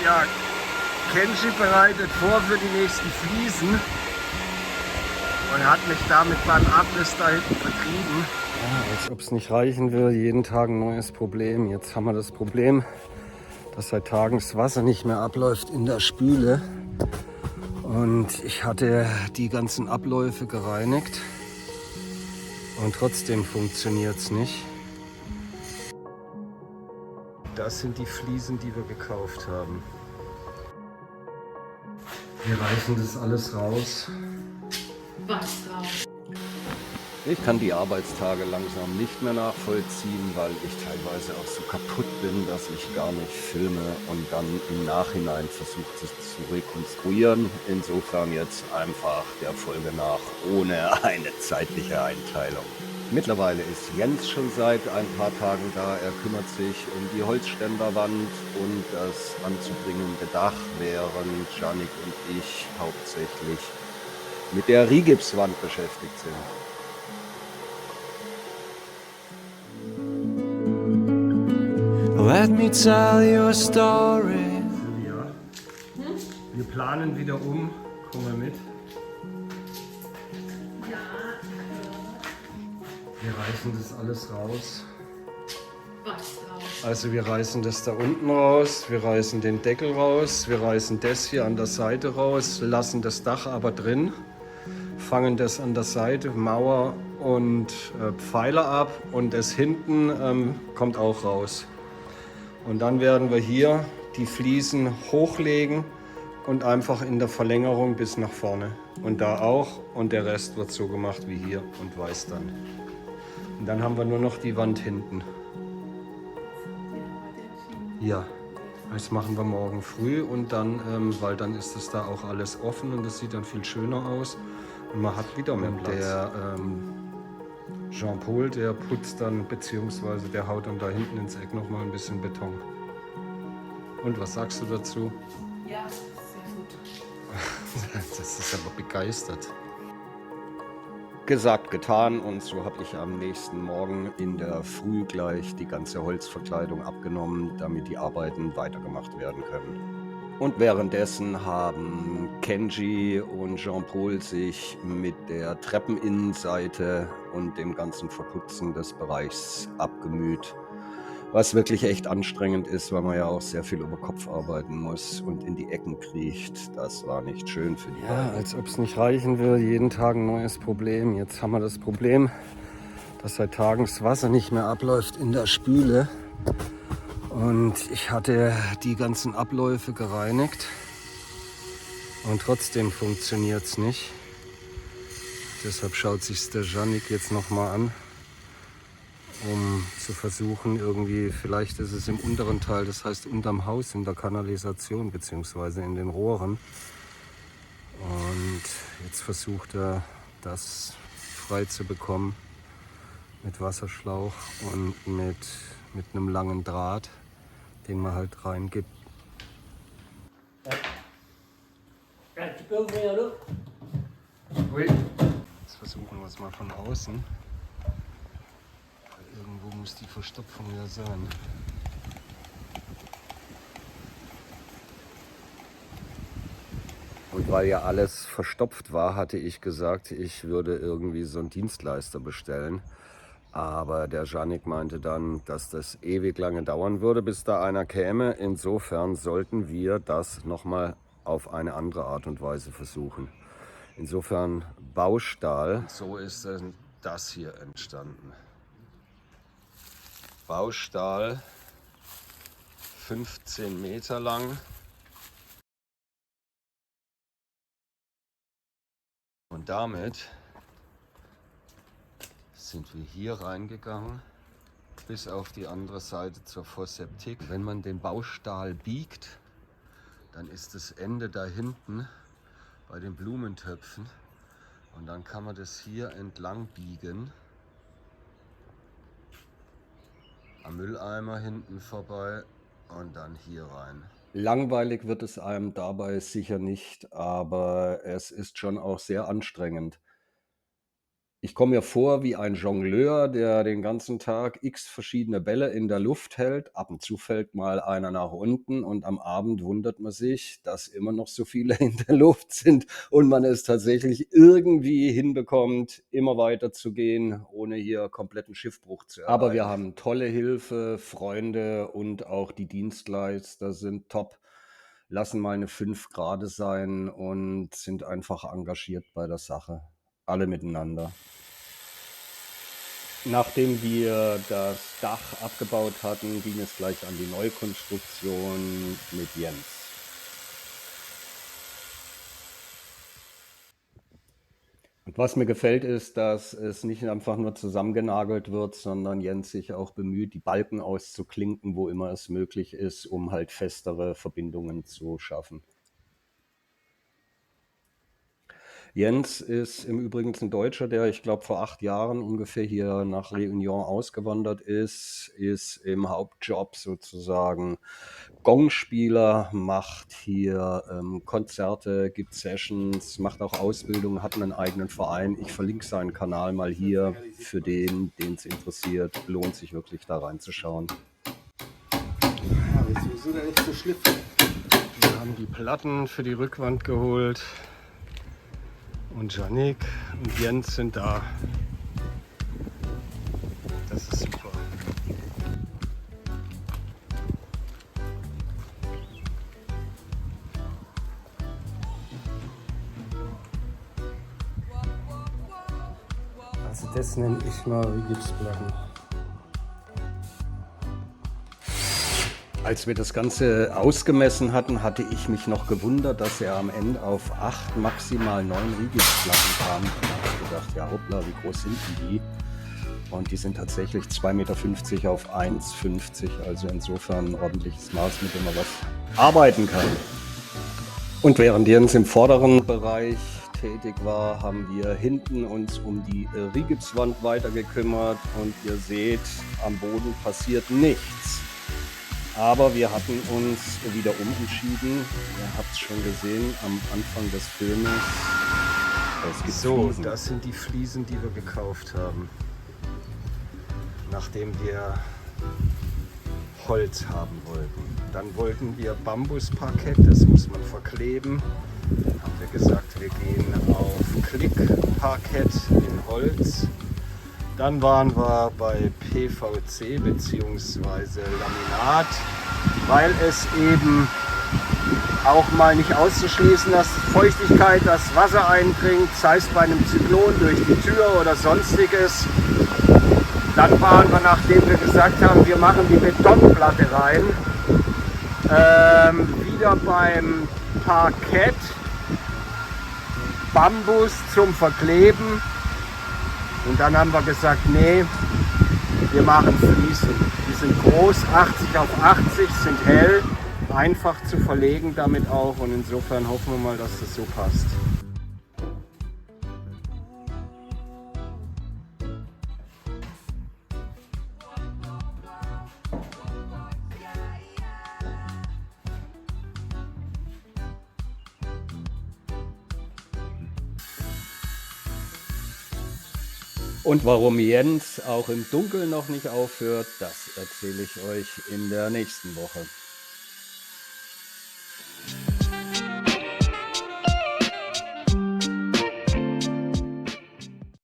Ja, Kenji bereitet vor für die nächsten Fliesen und hat mich damit beim Abriss da hinten vertrieben. Ja, als ob es nicht reichen will, jeden Tag ein neues Problem. Jetzt haben wir das Problem, dass seit Tagen das Wasser nicht mehr abläuft in der Spüle. Und ich hatte die ganzen Abläufe gereinigt und trotzdem funktioniert es nicht. Das sind die Fliesen, die wir gekauft haben. Wir reißen das alles raus. Was raus? Ich kann die Arbeitstage langsam nicht mehr nachvollziehen, weil ich teilweise auch so kaputt bin, dass ich gar nicht filme und dann im Nachhinein versuche, es zu rekonstruieren. Insofern jetzt einfach der Folge nach ohne eine zeitliche Einteilung. Mittlerweile ist Jens schon seit ein paar Tagen da. Er kümmert sich um die Holzständerwand und das anzubringende Dach, während Janik und ich hauptsächlich mit der Rigipswand beschäftigt sind. Let me tell you a story. Silvia, wir planen wieder um. Komm mal mit. Ja. Wir reißen das alles raus. Was raus? Also wir reißen das da unten raus, wir reißen den Deckel raus, wir reißen das hier an der Seite raus, lassen das Dach aber drin, fangen das an der Seite, Mauer und Pfeiler ab und das hinten kommt auch raus. Und dann werden wir hier die Fliesen hochlegen und einfach in der Verlängerung bis nach vorne. Und da auch. Und der Rest wird so gemacht wie hier und weiß dann. Und dann haben wir nur noch die Wand hinten. Ja, das machen wir morgen früh und dann, weil dann ist das da auch alles offen und das sieht dann viel schöner aus. Und man hat wieder mehr Platz. Der Jean-Paul, der putzt dann, beziehungsweise der haut dann da hinten ins Eck noch mal ein bisschen Beton. Und was sagst du dazu? Ja, sehr gut. Das ist aber begeistert. Gesagt, getan und so habe ich am nächsten Morgen in der Früh gleich die ganze Holzverkleidung abgenommen, damit die Arbeiten weitergemacht werden können. Und währenddessen haben Kenji und Jean-Paul sich mit der Treppeninnenseite und dem ganzen Verputzen des Bereichs abgemüht. Was wirklich echt anstrengend ist, weil man ja auch sehr viel über Kopf arbeiten muss und in die Ecken kriecht. Das war nicht schön für die beiden. Als ob es nicht reichen will, jeden Tag ein neues Problem. Jetzt haben wir das Problem, dass seit Tagen das Wasser nicht mehr abläuft in der Spüle. Und ich hatte die ganzen Abläufe gereinigt und trotzdem funktioniert es nicht. Deshalb schaut sich der Janik jetzt nochmal an, um zu versuchen, irgendwie, vielleicht ist es im unteren Teil, das heißt unterm Haus in der Kanalisation bzw. in den Rohren. Und jetzt versucht er, das frei zu bekommen mit Wasserschlauch und mit einem langen Draht, den man halt reingibt. Jetzt versuchen wir es mal von außen. Irgendwo muss die Verstopfung ja sein. Und weil ja alles verstopft war, hatte ich gesagt, ich würde irgendwie so einen Dienstleister bestellen. Aber der Janik meinte dann, dass das ewig lange dauern würde, bis da einer käme. Insofern sollten wir das nochmal auf eine andere Art und Weise versuchen. Insofern Baustahl. Und so ist das hier entstanden. Baustahl, 15 Meter lang. Und damit sind wir hier reingegangen, bis auf die andere Seite zur Vosseptik. Wenn man den Baustahl biegt, dann ist das Ende da hinten bei den Blumentöpfen. Und dann kann man das hier entlang biegen. Am Mülleimer hinten vorbei und dann hier rein. Langweilig wird es einem dabei sicher nicht, aber es ist schon auch sehr anstrengend. Ich komme mir vor wie ein Jongleur, der den ganzen Tag x verschiedene Bälle in der Luft hält. Ab und zu fällt mal einer nach unten und am Abend wundert man sich, dass immer noch so viele in der Luft sind und man es tatsächlich irgendwie hinbekommt, immer weiter zu gehen, ohne hier kompletten Schiffbruch zu erleiden. Aber wir haben tolle Hilfe, Freunde und auch die Dienstleister sind top, lassen mal eine 5 Grade sein und sind einfach engagiert bei der Sache. Alle miteinander. Nachdem wir das Dach abgebaut hatten, ging es gleich an die Neukonstruktion mit Jens. Und was mir gefällt, ist, dass es nicht einfach nur zusammengenagelt wird, sondern Jens sich auch bemüht, die Balken auszuklinken, wo immer es möglich ist, um halt festere Verbindungen zu schaffen. Jens ist im Übrigen ein Deutscher, der, ich glaube, vor 8 Jahren ungefähr hier nach Réunion ausgewandert ist im Hauptjob sozusagen Gongspieler, macht hier Konzerte, gibt Sessions, macht auch Ausbildung, hat einen eigenen Verein. Ich verlinke seinen Kanal mal hier für den es interessiert. Lohnt sich wirklich da reinzuschauen. Ja, wieso denn nicht so schliffen? Wir haben die Platten für die Rückwand geholt. Und Janik und Jens sind da. Das ist super. Also das nenne ich mal Rigipsplatten. Als wir das Ganze ausgemessen hatten, hatte ich mich noch gewundert, dass er am Ende auf 8, maximal 9 Rigipsplatten kam. Da habe ich gedacht, ja hoppla, wie groß sind denn die? Und die sind tatsächlich 2,50 Meter auf 1,50 Meter, also insofern ein ordentliches Maß, mit dem man was arbeiten kann. Und während Jens im vorderen Bereich tätig war, haben wir hinten uns um die Rigipswand weiter gekümmert und ihr seht, am Boden passiert nichts. Aber wir hatten uns wieder umentschieden. Ihr habt es schon gesehen am Anfang des Filmes. Es gibt Fliesen. Das sind die Fliesen, die wir gekauft haben. Nachdem wir Holz haben wollten. Dann wollten wir Bambusparkett, das muss man verkleben. Dann haben wir gesagt, wir gehen auf Klickparkett in Holz. Dann waren wir bei PVC bzw. Laminat, weil es eben auch mal nicht auszuschließen, dass Feuchtigkeit das Wasser eindringt, sei es bei einem Zyklon durch die Tür oder sonstiges. Dann waren wir, nachdem wir gesagt haben, wir machen die Betonplatte rein, wieder beim Parkett, Bambus zum Verkleben. Und dann haben wir gesagt, nee, wir machen Fliesen. Die sind groß, 80 auf 80, sind hell, einfach zu verlegen damit auch. Und insofern hoffen wir mal, dass das so passt. Und warum Jens auch im Dunkeln noch nicht aufhört, das erzähle ich euch in der nächsten Woche.